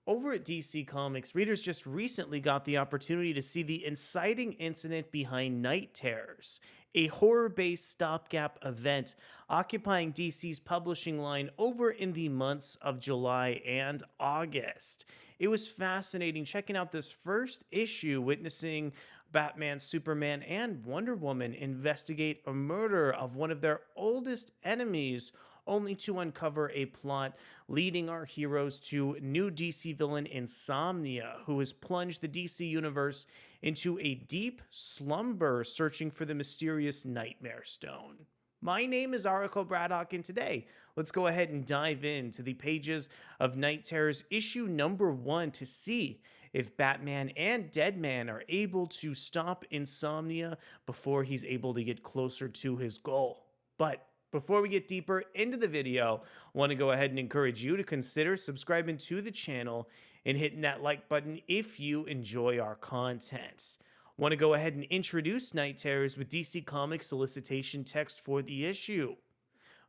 Over at DC Comics, readers just recently got the opportunity to see the inciting incident behind Night Terrors, a horror based stopgap event occupying DC's publishing line over in the months of July and August. It was fascinating checking out this first issue, witnessing Batman, Superman, and Wonder Woman investigate a murder of one of their oldest enemies, only to uncover a plot leading our heroes to new DC villain Insomnia, who has plunged the DC universe into a deep slumber searching for the mysterious Nightmare Stone. My name is Araco Braddock, and today, let's go ahead and dive into the pages of Night Terrors issue number 1 to see if Batman and Deadman are able to stop Insomnia before he's able to get closer to his goal. But before we get deeper into the video, I want to go ahead and encourage you to consider subscribing to the channel and hitting that like button if you enjoy our content. I want to go ahead and introduce Night Terrors with DC Comics solicitation text for the issue.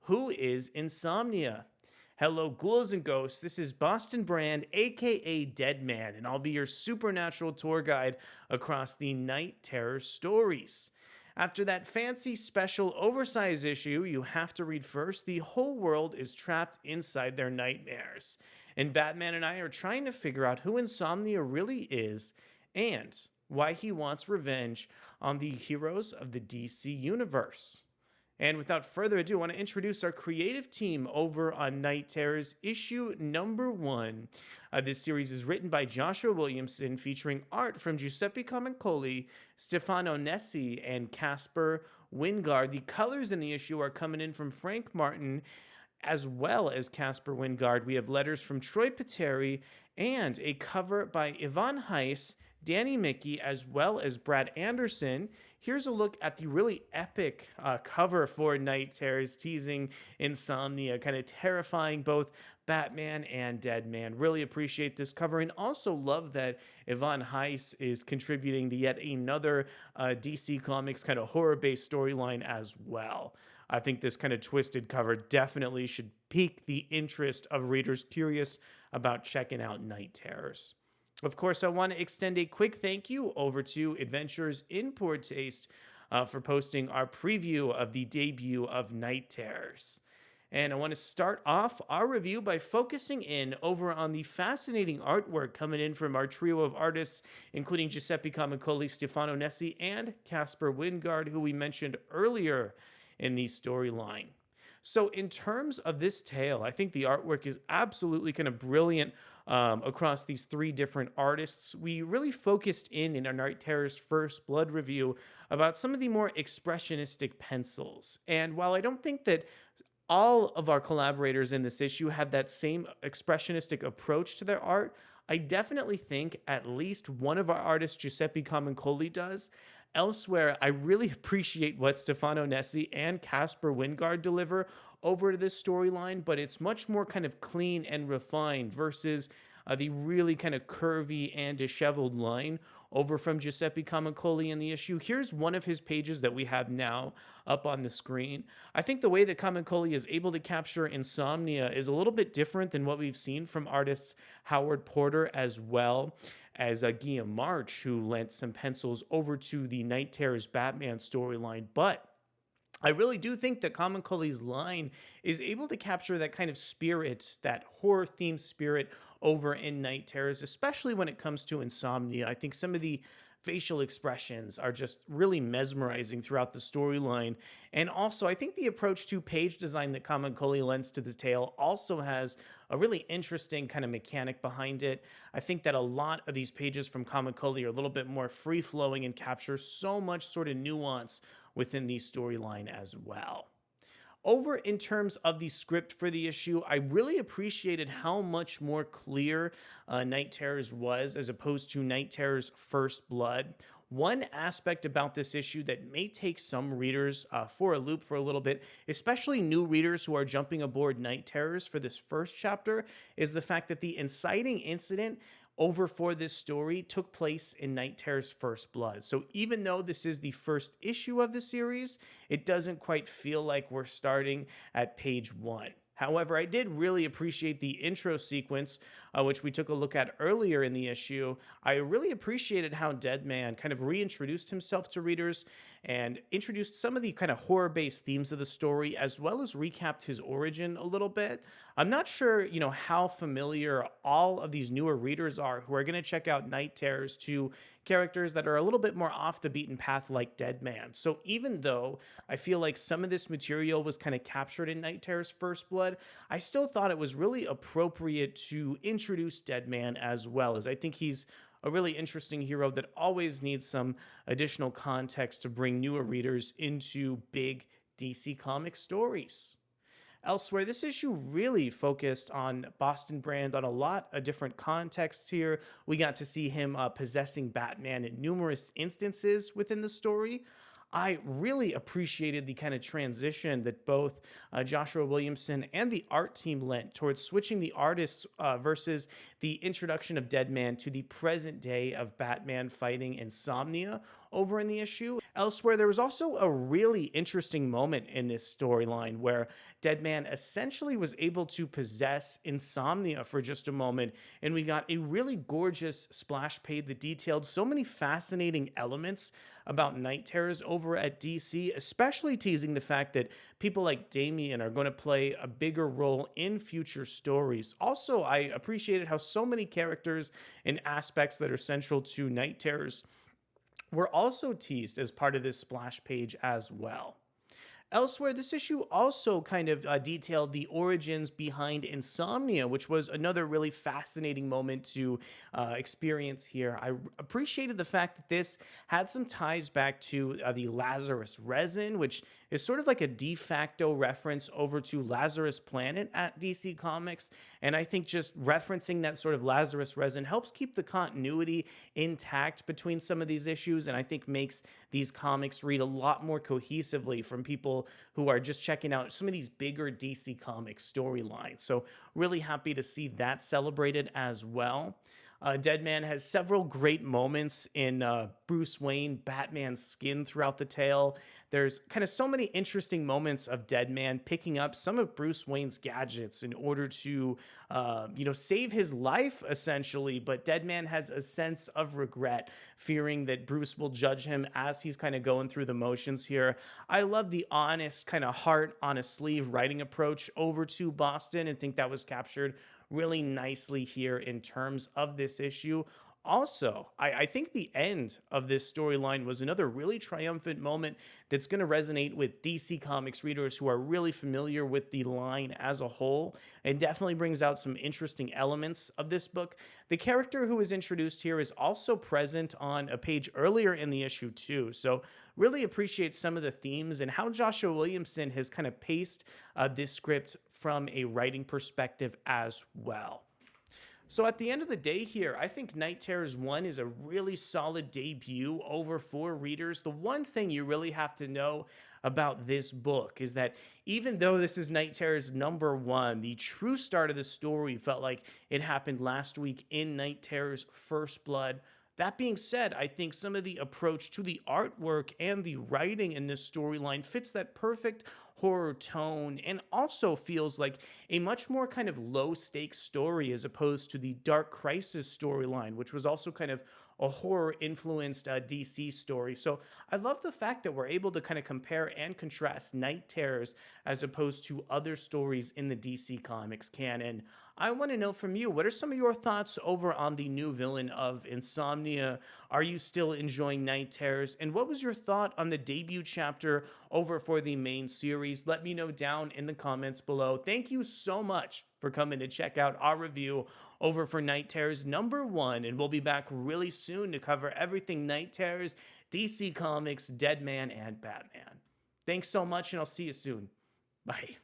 Who is Insomnia? Hello, ghouls and ghosts. This is Boston Brand, aka Deadman, and I'll be your supernatural tour guide across the Night Terror stories. After that fancy special oversize issue you have to read first, the whole world is trapped inside their nightmares. And Batman and I are trying to figure out who Insomnia really is and why he wants revenge on the heroes of the DC universe. And without further ado, I want to introduce our creative team over on Night Terrors issue number 1. This series is written by Joshua Williamson, featuring art from Giuseppe Camuncoli, Stefano, Nesi, and Caspar, Wijngaard. The colors in the issue are coming in from Frank Martin, as well as Caspar, Wijngaard. We have letters from Troy Peteri and a cover by Ivan Reis, Danny Miki, as well as Brad Anderson. Here's a look at the really epic cover for Night Terrors, teasing Insomnia, kind of terrifying both Batman and Deadman. Really appreciate this cover, and also love that Ivan Reis is contributing to yet another DC Comics kind of horror-based storyline as well. I think this kind of twisted cover definitely should pique the interest of readers curious about checking out Night Terrors. Of course, I want to extend a quick thank you over to Adventures in Poor Taste for posting our preview of the debut of Night Terrors. And I want to start off our review by focusing in over on the fascinating artwork coming in from our trio of artists, including Giuseppe Camuncoli, Stefano, Nesi, and Caspar, Wijngaard, who we mentioned earlier in the storyline. So in terms of this tale, I think the artwork is absolutely kind of brilliant across these 3 different artists. We really focused in our Night Terrors First Blood review about some of the more expressionistic pencils. And while I don't think that all of our collaborators in this issue had that same expressionistic approach to their art, I definitely think at least one of our artists, Giuseppe Camuncoli, does. Elsewhere, I really appreciate what Stefano, Nesi, and Caspar, Wijngaard deliver over to this storyline, but it's much more kind of clean and refined versus the really kind of curvy and disheveled line over from Giuseppe Camuncoli in the issue. Here's one of his pages that we have now up on the screen. I think the way that Camuncoli is able to capture Insomnia is a little bit different than what we've seen from artists Howard Porter, as well as Guillaume March, who lent some pencils over to the Night Terrors Batman storyline. But I really do think that Camuncoli's line is able to capture that kind of spirit, that horror-themed spirit over in Night Terrors, especially when it comes to Insomnia. I think some of the facial expressions are just really mesmerizing throughout the storyline. And also, I think the approach to page design that Camuncoli lends to the tale also has a really interesting kind of mechanic behind it. I think that a lot of these pages from Camuncoli are a little bit more free-flowing and capture so much sort of nuance within the storyline as well. Over in terms of the script for the issue, I really appreciated how much more clear Night Terrors was as opposed to Night Terrors First Blood. One aspect about this issue that may take some readers for a loop for a little bit, especially new readers who are jumping aboard Night Terrors for this first chapter, is the fact that the inciting incident over for this story took place in Night Terrors First Blood. So even though this is the first issue of the series, it doesn't quite feel like we're starting at page 1. However, I did really appreciate the intro sequence which we took a look at earlier in the issue, I really appreciated how Deadman kind of reintroduced himself to readers and introduced some of the kind of horror based themes of the story, as well as recapped his origin a little bit. I'm not sure, how familiar all of these newer readers are who are going to check out Night Terrors to characters that are a little bit more off the beaten path, like Deadman. So even though I feel like some of this material was kind of captured in Night Terror's First Blood, I still thought it was really appropriate to introduce Deadman as well, as I think he's a really interesting hero that always needs some additional context to bring newer readers into big DC Comics stories. Elsewhere, this issue really focused on Boston Brand on a lot of different contexts here. We got to see him possessing Batman in numerous instances within the story. I really appreciated the kind of transition that both Joshua Williamson and the art team lent towards switching the artists versus the introduction of Deadman to the present day of Batman fighting Insomnia over in the issue. Elsewhere, there was also a really interesting moment in this storyline where Deadman essentially was able to possess Insomnia for just a moment, and we got a really gorgeous splash page that detailed so many fascinating elements about Night Terrors over at DC, especially teasing the fact that people like Damian are going to play a bigger role in future stories. Also, I appreciated how so many characters and aspects that are central to Night Terrors were also teased as part of this splash page as well. Elsewhere, this issue also kind of detailed the origins behind Insomnia, which was another really fascinating moment to experience here. I appreciated the fact that this had some ties back to the Lazarus resin, which is sort of like a de facto reference over to Lazarus Planet at DC Comics. And I think just referencing that sort of Lazarus resin helps keep the continuity intact between some of these issues, and I think makes these comics read a lot more cohesively from people who are just checking out some of these bigger DC Comics storylines. So really happy to see that celebrated as well. Deadman has several great moments in Bruce Wayne, Batman's skin throughout the tale. There's kind of so many interesting moments of Deadman picking up some of Bruce Wayne's gadgets in order to, save his life, essentially. But Deadman has a sense of regret, fearing that Bruce will judge him as he's kind of going through the motions here. I love the honest, kind of heart on a sleeve writing approach over to Boston, and think that was captured really nicely here in terms of this issue. Also, I think the end of this storyline was another really triumphant moment that's going to resonate with DC Comics readers who are really familiar with the line as a whole, and definitely brings out some interesting elements of this book. The character who is introduced here is also present on a page earlier in the issue too, so really appreciate some of the themes and how Joshua Williamson has kind of paced this script from a writing perspective as well. So at the end of the day here, I think Night Terrors 1 is a really solid debut over for readers. The one thing you really have to know about this book is that even though this is Night Terrors #1, the true start of the story felt like it happened last week in Night Terrors First Blood. That being said, I think some of the approach to the artwork and the writing in this storyline fits that perfect horror tone, and also feels like a much more kind of low stakes story as opposed to the Dark Crisis storyline, which was also kind of a horror influenced DC story. So I love the fact that we're able to kind of compare and contrast Night Terrors as opposed to other stories in the DC Comics canon. I want to know from you, what are some of your thoughts over on the new villain of Insomnia? Are you still enjoying Night Terrors? And what was your thought on the debut chapter over for the main series? Let me know down in the comments below. Thank you so much for coming to check out our review over for Night Terrors #1, and we'll be back really soon to cover everything Night Terrors, DC Comics, Deadman, and Batman. Thanks so much, and I'll see you soon. Bye.